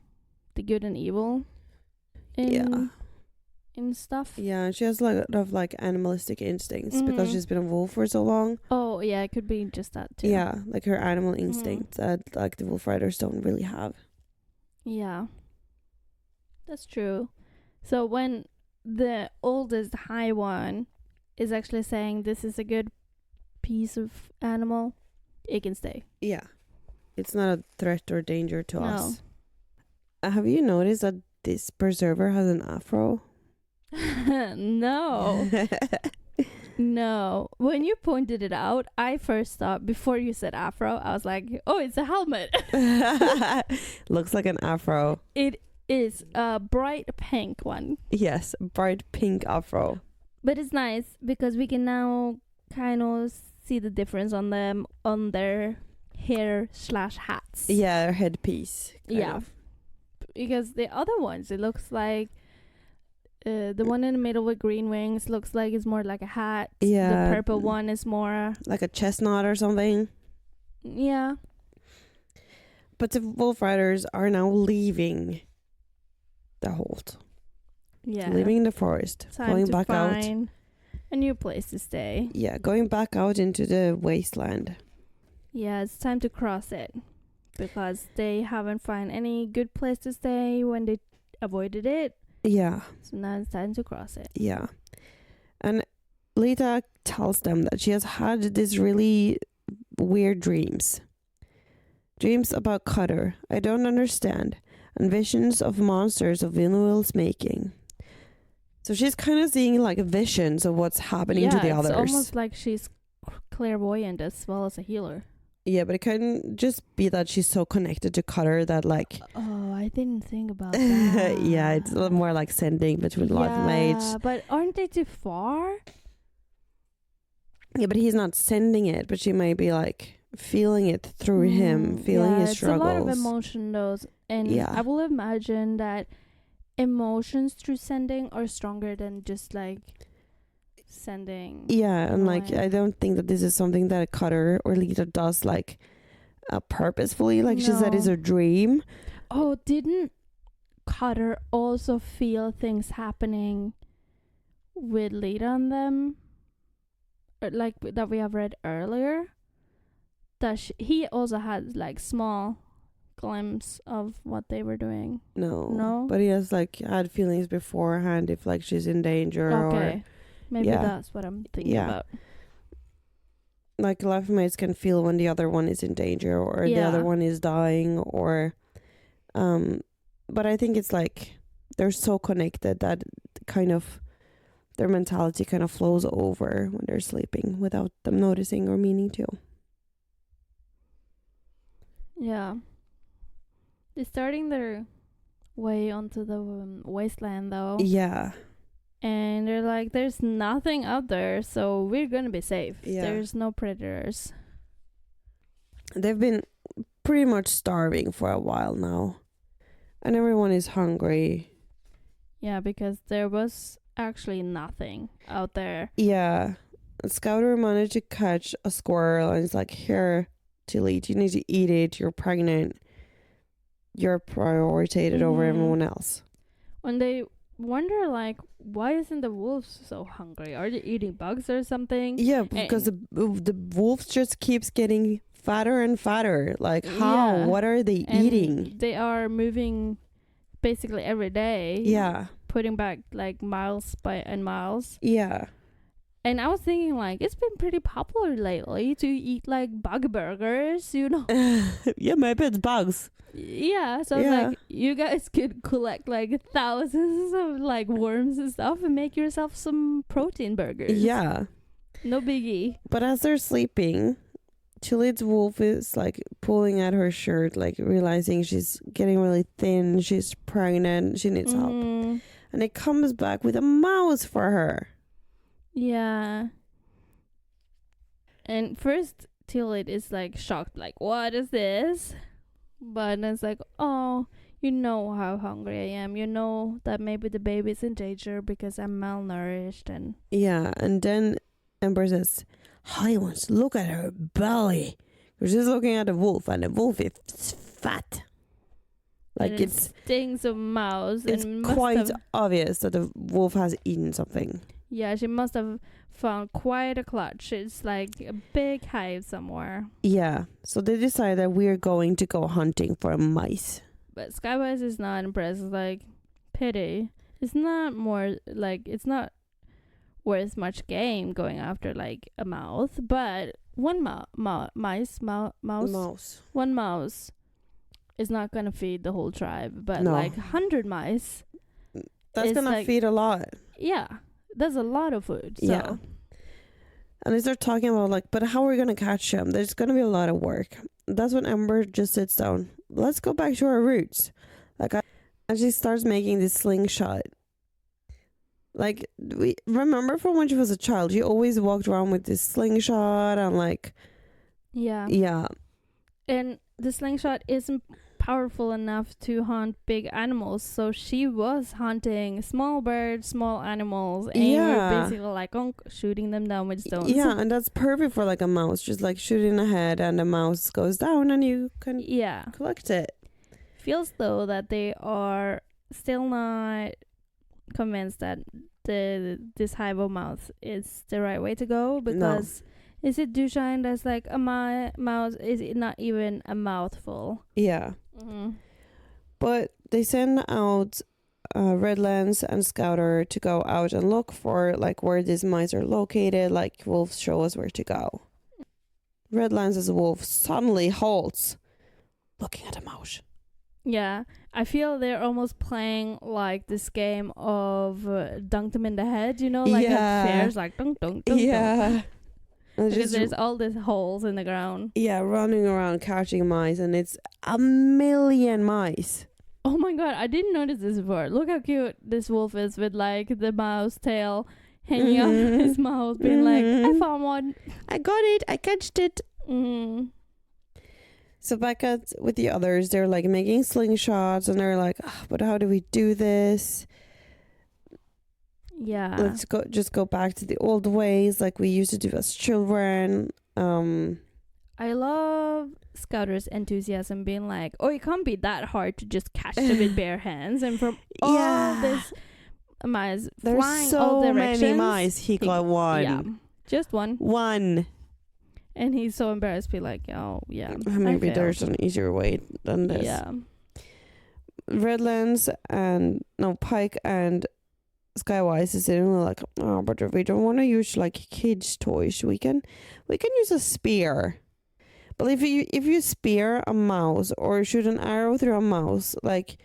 the good and evil in stuff? Yeah, she has a lot of animalistic instincts because she's been a wolf for so long. Oh, yeah, it could be just that too. Yeah, like her animal instincts that the Wolfriders don't really have. Yeah, that's true. So when the oldest high one is actually saying this is a good piece of animal, it can stay. Yeah. It's not a threat or danger to us. Have you noticed that this preserver has an afro? No. No. When you pointed it out, I first thought, before you said afro, I was like, oh, it's a helmet. Looks like an afro. It is a bright pink one. Yes, bright pink afro. But it's nice because we can now kind of see the difference on them, on their hair/hats. Yeah, headpiece. Yeah. Because the other ones, it looks like the one in the middle with green wings looks like it's more like a hat. Yeah. The purple one is more like a chestnut or something. Yeah. But the Wolfriders are now leaving the hold. Yeah. Leaving the forest. Going back out. A new place to stay. Yeah, going back out into the wasteland. Yeah, it's time to cross it. Because they haven't found any good place to stay when they avoided it. Yeah. So now it's time to cross it. Yeah. And Lita tells them that she has had these really weird dreams. Dreams about Cutter, I don't understand, and visions of monsters of Vinuel's making. So she's kind of seeing visions of what's happening to the others. It's almost like she's clairvoyant as well as a healer. Yeah, but it can just be that she's so connected to Cutter that Oh, I didn't think about that. Yeah, it's a little more like sending between life and age. Yeah, but aren't they too far? Yeah, but he's not sending it, but she may be feeling it through him, feeling his struggles. It's a lot of emotion, though. And I will imagine that emotions through sending are stronger than just like sending. Yeah, and like I don't think that this is something that Cutter or Lita does like purposefully. Like she said, it's a dream. Oh, didn't Cutter also feel things happening with Lita and them? Like that we have read earlier? That he also had like small glimpse of what they were doing. No, but he has like had feelings beforehand if like she's in danger. Okay, maybe that's what I'm thinking about. Like life mates can feel when the other one is in danger or the other one is dying, or but I think it's like they're so connected that kind of their mentality kind of flows over when they're sleeping without them noticing or meaning to. Yeah. They're starting their way onto the wasteland, though. Yeah. And they're like, there's nothing out there, so we're gonna be safe. Yeah. There's no predators. They've been pretty much starving for a while now. And everyone is hungry. Yeah, because there was actually nothing out there. Yeah. Scouter managed to catch a squirrel and it's like, here, to eat. You need to eat it. You're pregnant. You're prioritized over everyone else. When they wonder, like, why isn't the wolves so hungry? Are they eating bugs or something? Yeah, because the wolves just keeps getting fatter and fatter. Like, how? What are they eating? They are moving basically every day. Yeah. Putting back, like, miles and miles. Yeah. And I was thinking, like, it's been pretty popular lately to eat, like, bug burgers, you know? Yeah, maybe it's bugs. Yeah, so like, you guys could collect, like, thousands of, like, worms and stuff and make yourself some protein burgers. Yeah. No biggie. But as they're sleeping, Chilid's wolf is, like, pulling at her shirt, like, realizing she's getting really thin, she's pregnant, she needs help. And it comes back with a mouse for her. Yeah. And first, Tillit is like shocked, like, what is this? But it's like, oh, you know how hungry I am. You know that maybe the baby's in danger because I'm malnourished. And yeah, and then Ember says, Holly wants to look at her belly. She's looking at the wolf, and the wolf is fat. Like and it stings of mouse. It's quite obvious that the wolf has eaten something. Yeah, she must have found quite a clutch. It's like a big hive somewhere. Yeah, so they decide that we're going to go hunting for mice. But Skywise is not impressed. It's like, pity. It's not worth much game going after like a mouse. But one mouse is not gonna feed the whole tribe. But like 100 mice, that's gonna like, feed a lot. Yeah. That's a lot of food. So. Yeah. And they start talking about like, but how are we going to catch them? There's going to be a lot of work. That's when Ember just sits down. Let's go back to our roots. And she starts making this slingshot. Like, we remember from when she was a child, she always walked around with this slingshot and like. Yeah. Yeah. And the slingshot isn't powerful enough to hunt big animals, so she was hunting small birds, small animals, and we're basically like shooting them down with stones. Yeah, and that's perfect for like a mouse, just like shooting ahead and the mouse goes down and you can collect it. Feels though that they are still not convinced that this hive of mouse is the right way to go, because is it Dushine that's like a mouse? Is it not even a mouthful? Yeah. But they send out Redlands and Scouter to go out and look for like where these mice are located. Like, wolves show us where to go. Redlands as a wolf suddenly halts, looking at a mouse. Yeah, I feel they're almost playing like this game of dunk them in the head, you know, like at fairs, like dunk, dunk, dunk. Yeah. Dunk. Because there's all these holes in the ground. Yeah, running around catching mice, and it's a million mice. Oh my god, I didn't notice this before. Look how cute this wolf is with like the mouse tail hanging out of his mouth, being like, I found one. I got it. I catched it. So back at with the others, they're like making slingshots, and they're like, but how do we do this? Yeah. Let's go back to the old ways like we used to do as children. I love Scouter's enthusiasm being like, oh, it can't be that hard to just catch them with bare hands. And from all this mice there's flying so all directions. many mice. He got one. Yeah, just one. One. And he's so embarrassed to be like, oh, yeah. Maybe there's an easier way than this. Yeah. Redlands and Pike and Skywise is sitting there like, but we don't want to use like kids' toys. We can use a spear. But if you spear a mouse or shoot an arrow through a mouse, like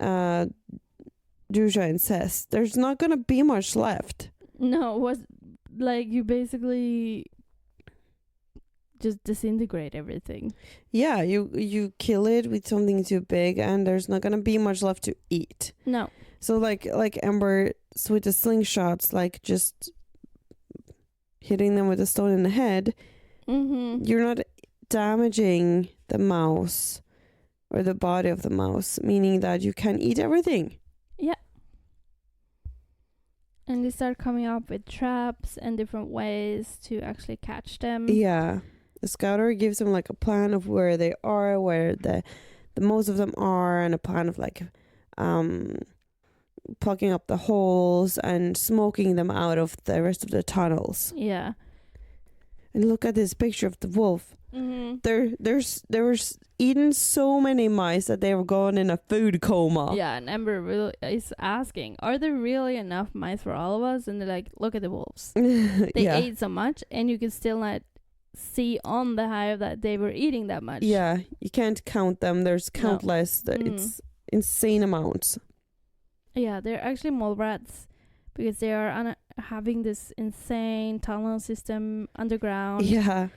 Dushine says, there's not gonna be much left. No, was like you basically just disintegrate everything. Yeah, you kill it with something too big, and there's not gonna be much left to eat. No. So like Ember with the slingshots, like just hitting them with a stone in the head, you're not damaging the mouse or the body of the mouse, meaning that you can eat everything. Yeah. And they start coming up with traps and different ways to actually catch them. Yeah. The scouter gives them like a plan of where they are, where the most of them are, and a plan of like plugging up the holes and smoking them out of the rest of the tunnels. Yeah. And look at this picture of the wolf. They were eating so many mice that they were going in a food coma. Yeah, and Ember really is asking, are there really enough mice for all of us? And they're like, look at the wolves. They ate so much, and you can still not see on the hive that they were eating that much. Yeah, you can't count them. There's countless. It's insane amounts. Yeah, they're actually mole rats because they are having this insane tunnel system underground. Yeah.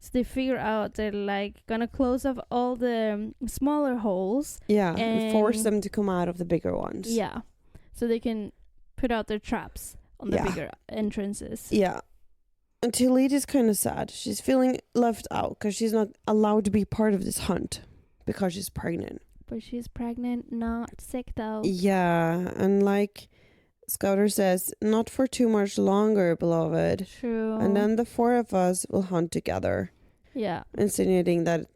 So they figure out they're like gonna close off all the smaller holes. Yeah, and force them to come out of the bigger ones. Yeah, so they can put out their traps on the bigger entrances. Yeah. And Tilly is kind of sad. She's feeling left out because she's not allowed to be part of this hunt because she's pregnant. But she's pregnant, not sick though. Yeah, and like Scouter says, not for too much longer, beloved. True. And then the four of us will hunt together. Yeah. Insinuating that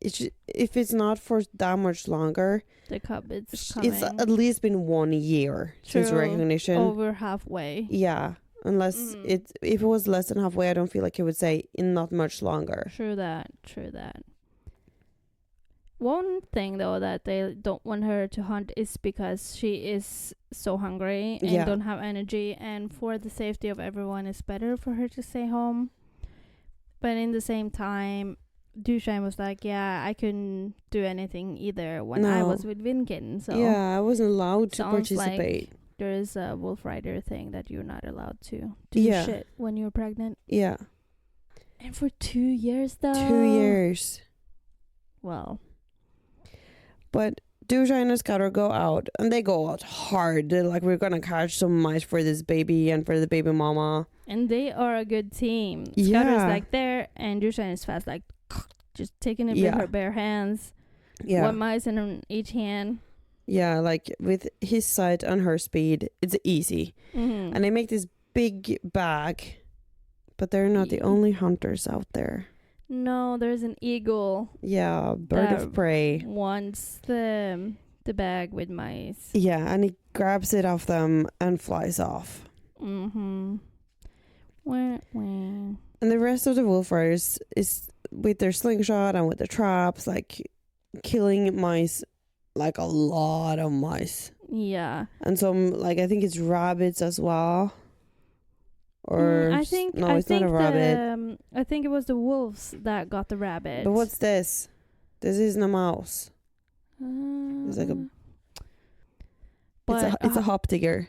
if it's not for that much longer, the cub is coming. It's at least been 1 year since recognition. Over halfway. Yeah. Unless if it was less than halfway, I don't feel like it would say in not much longer. True that. One thing though that they don't want her to hunt is because she is so hungry and don't have energy, and for the safety of everyone it's better for her to stay home. But in the same time, Dushine was like, yeah, I couldn't do anything either when I was with Vinkin. So yeah, I wasn't allowed to participate. Like there is a Wolfrider thing that you're not allowed to do shit when you're pregnant. Yeah. And for 2 years though. 2 years. Well. But Dushine and Scouter go out, and they go out hard. They're like, we're gonna catch some mice for this baby and for the baby mama. And they are a good team. Scouter's like there, and Dushine is fast, like just taking it with her bare hands. Yeah. 1 mice in each hand. Yeah, like with his sight and her speed, it's easy. And they make this big bag, but they're not the only hunters out there. No, there's an eagle. Yeah, bird of prey. Wants the bag with mice. Yeah, and he grabs it off them and flies off. Wah, wah. And the rest of the Wolfriders is with their slingshot and with the traps, like killing mice, like a lot of mice. Yeah. And some, like, I think it's rabbits as well. Or I think it's not a rabbit. I think it was the wolves that got the rabbit. But what's this? This isn't a mouse. It's like it's a hop digger.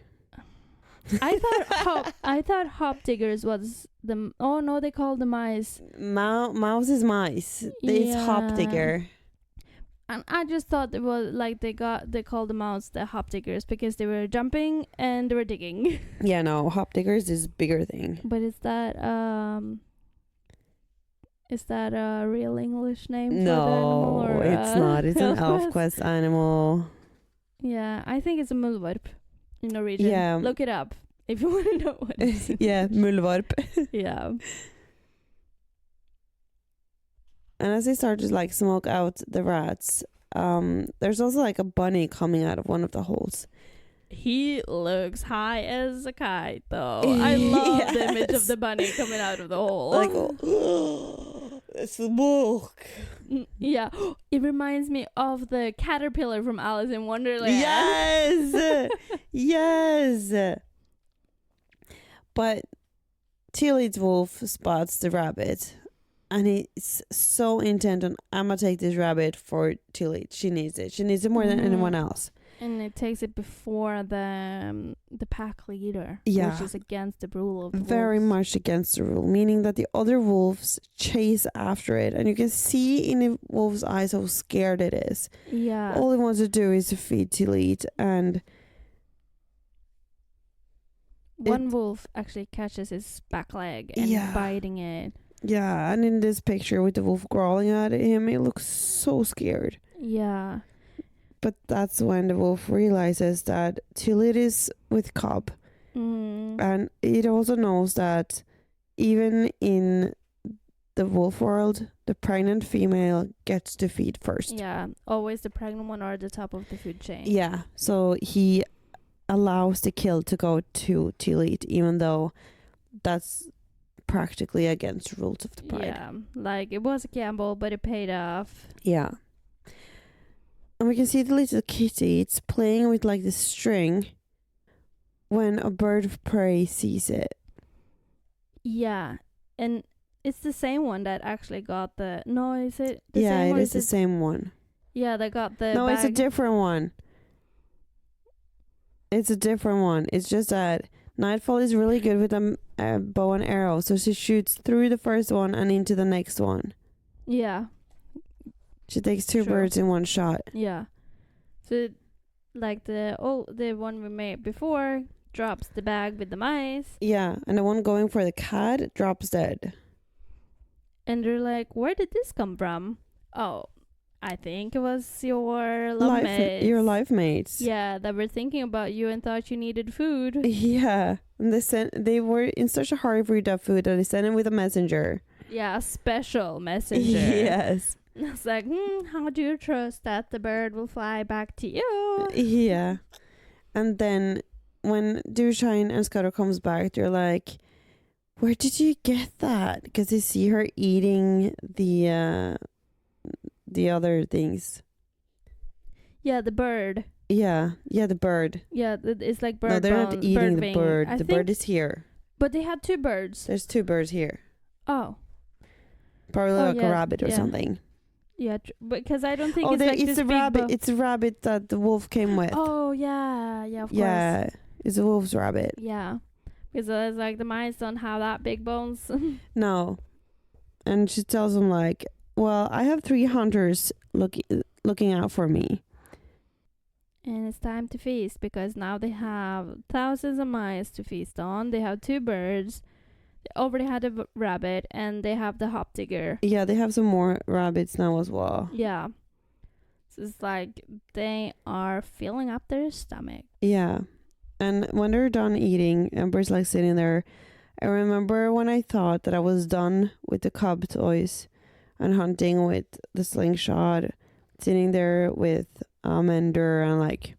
I thought hop diggers was the. Oh no, they call the mice. Mouse is mice. It's hop digger. And I just thought it was like they called the mouse the hop diggers because they were jumping and they were digging. Yeah, no, hop diggers is bigger thing. But is that Is that a real English name for the No, animal? Or it's not. It's an ElfQuest animal. Yeah, I think it's a muldvarp in Norwegian. Yeah. Look it up if you want to know what it is. Yeah, muldvarp. Yeah. And as they start to like smoke out the rats, there's also like a bunny coming out of one of the holes. He looks high as a kite, though. I love the image of the bunny coming out of the hole. Like, oh, it's the smoke. Yeah, it reminds me of the caterpillar from Alice in Wonderland. Yes, yes. But Tillit's wolf spots the rabbit, and he's so intent on, I'm gonna take this rabbit for Tillit. She needs it. She needs it more than anyone else. And it takes it before the pack leader, Yeah. which is against the rule of the Very wolves. much against the rule, meaning that the other wolves chase after it, and you can see in the wolf's eyes how scared it is. Yeah. All it wants to do is to feed Tillit, and one wolf actually catches his back leg and biting it. Yeah, and in this picture with the wolf growling at him, it looks so scared. Yeah. But that's when the wolf realizes that Tillit is with cub. And it also knows that even in the wolf world, the pregnant female gets to feed first. Yeah, always the pregnant one or at the top of the food chain. Yeah, so he allows the kill to go to Tillit, even though that's practically against the rules of the pride. Yeah, like it was a gamble, but it paid off. Yeah. And we can see the little kitty, it's playing with like the string when a bird of prey sees it. Yeah, and it's the same one that actually got the... No, is it the Yeah, same? it is the same one. Yeah, they got the No, bag. it's a different one. It's a different one. It's just that Nightfall is really good with a bow and arrow, so she shoots through the first one and into the next one. Yeah. She takes two birds in one shot. Yeah. So, like the one we made before drops the bag with the mice. Yeah, and the one going for the cat drops dead. And they're like, where did this come from? Oh, I think it was your love mates. Your life mates. Yeah, that were thinking about you and thought you needed food. Yeah, and they were in such a hurry for you to have food that they sent him with a messenger. Yeah, a special messenger. Yes. It's like, how do you trust that the bird will fly back to you? Yeah. And then when Dewshine and Scudder comes back, they're like, where did you get that? Because they see her eating the other things. Yeah, the bird. Yeah, the bird. Yeah, it's like bird. No, they're not eating the bird. The bird is here. But they had two birds. There's two birds here. Oh. Probably like a rabbit or something. Yeah, because I don't think it's a rabbit. It's a rabbit that the wolf came with. Oh, yeah, of course. Yeah, it's a wolf's rabbit. Yeah, because it's like the mice don't have that big bones. No. And she tells him like, well, I have 3 hunters looking out for me. And it's time to feast because now they have thousands of mice to feast on. They have 2 birds. They already had a rabbit and they have the hop digger. Yeah, they have some more rabbits now as well. Yeah. So it's like they are filling up their stomach. Yeah. And when they're done eating, Ember's like sitting there. I remember when I thought that I was done with the cub toys and hunting with the slingshot, sitting there with Ember and like,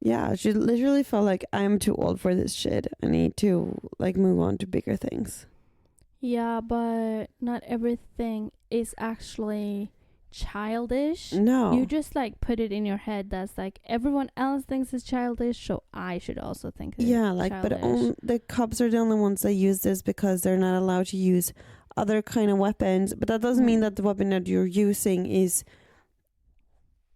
yeah, she literally felt like I'm too old for this shit. I need to like move on to bigger things. Yeah, but not everything is actually childish. No. You just like put it in your head that's like everyone else thinks it's childish, so I should also think it's childish. But the cubs are the only ones that use this because they're not allowed to use other kind of weapons. But that doesn't mean that the weapon that you're using is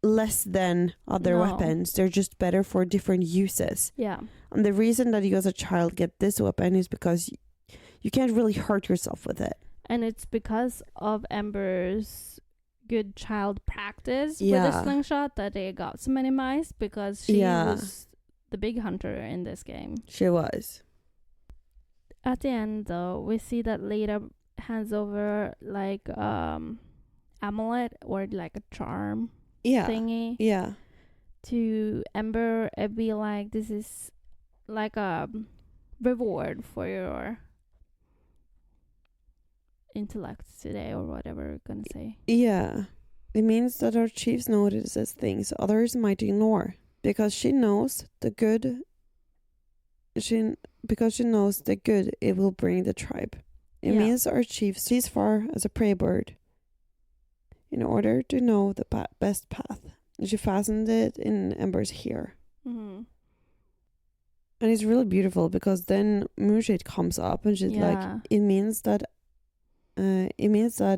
less than other weapons. They're just better for different uses. Yeah. And the reason that you as a child get this weapon is because you can't really hurt yourself with it. And it's because of Ember's good child practice with the slingshot that they got so many mice because she was the big hunter in this game. She was. At the end, though, we see that Leda hands over like amulet or like a charm thingy to Ember, it'd be like, this is like a reward for your intellect today, or whatever you're gonna say. Yeah. It means that our chief notices things others might ignore, because she knows the good it will bring the tribe. It means our chief sees far as a prey bird in order to know the best path. She fastened it in Ember's hair. Mm-hmm. And it's really beautiful, because then Moonshade comes up and she's like, it means that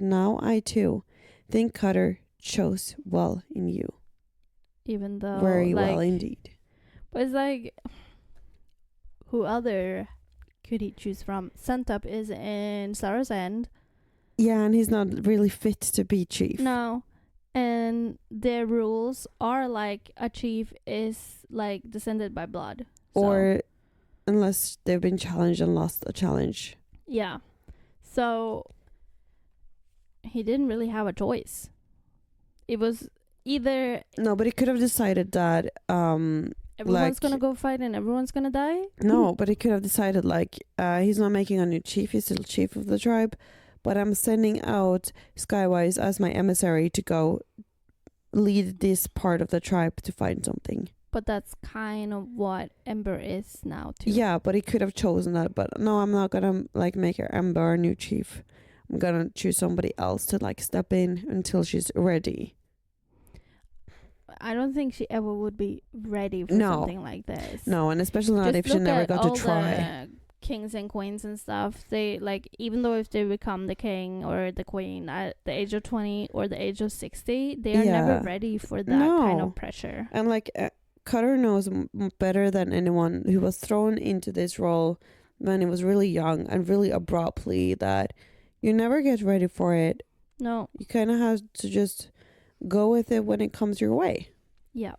now I too think Cutter chose well in you. Even though very well indeed. But it's like, who other could he choose from? Sentup is in Sarah's End. Yeah, and he's not really fit to be chief. No. And their rules are like, a chief is like descended by blood. Or unless they've been challenged and lost a challenge. Yeah. So he didn't really have a choice. It was either... No, but he could have decided that... everyone's gonna go fight and everyone's gonna die? No, but he could have decided like, he's not making a new chief, he's still chief of the tribe, but I'm sending out Skywise as my emissary to go lead this part of the tribe to find something. But that's kind of what Ember is now too. Yeah, but he could have chosen that, but no, I'm not gonna like make her Ember a new chief. I'm gonna choose somebody else to like step in until she's ready. I don't think she ever would be ready for something like this. No, and especially not if she never got to try. The kings and queens and stuff, they like, even though if they become the king or the queen at the age of 20 or the age of 60, they are never ready for that kind of pressure. And like Cutter knows better than anyone, who was thrown into this role when he was really young and really abruptly, that you never get ready for it. No. You kind of have to just go with it when it comes your way. Yeah.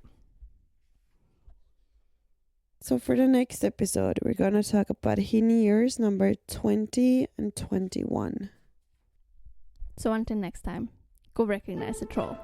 So for the next episode, we're going to talk about hidden years number 20 and 21. So until next time, go recognize the troll.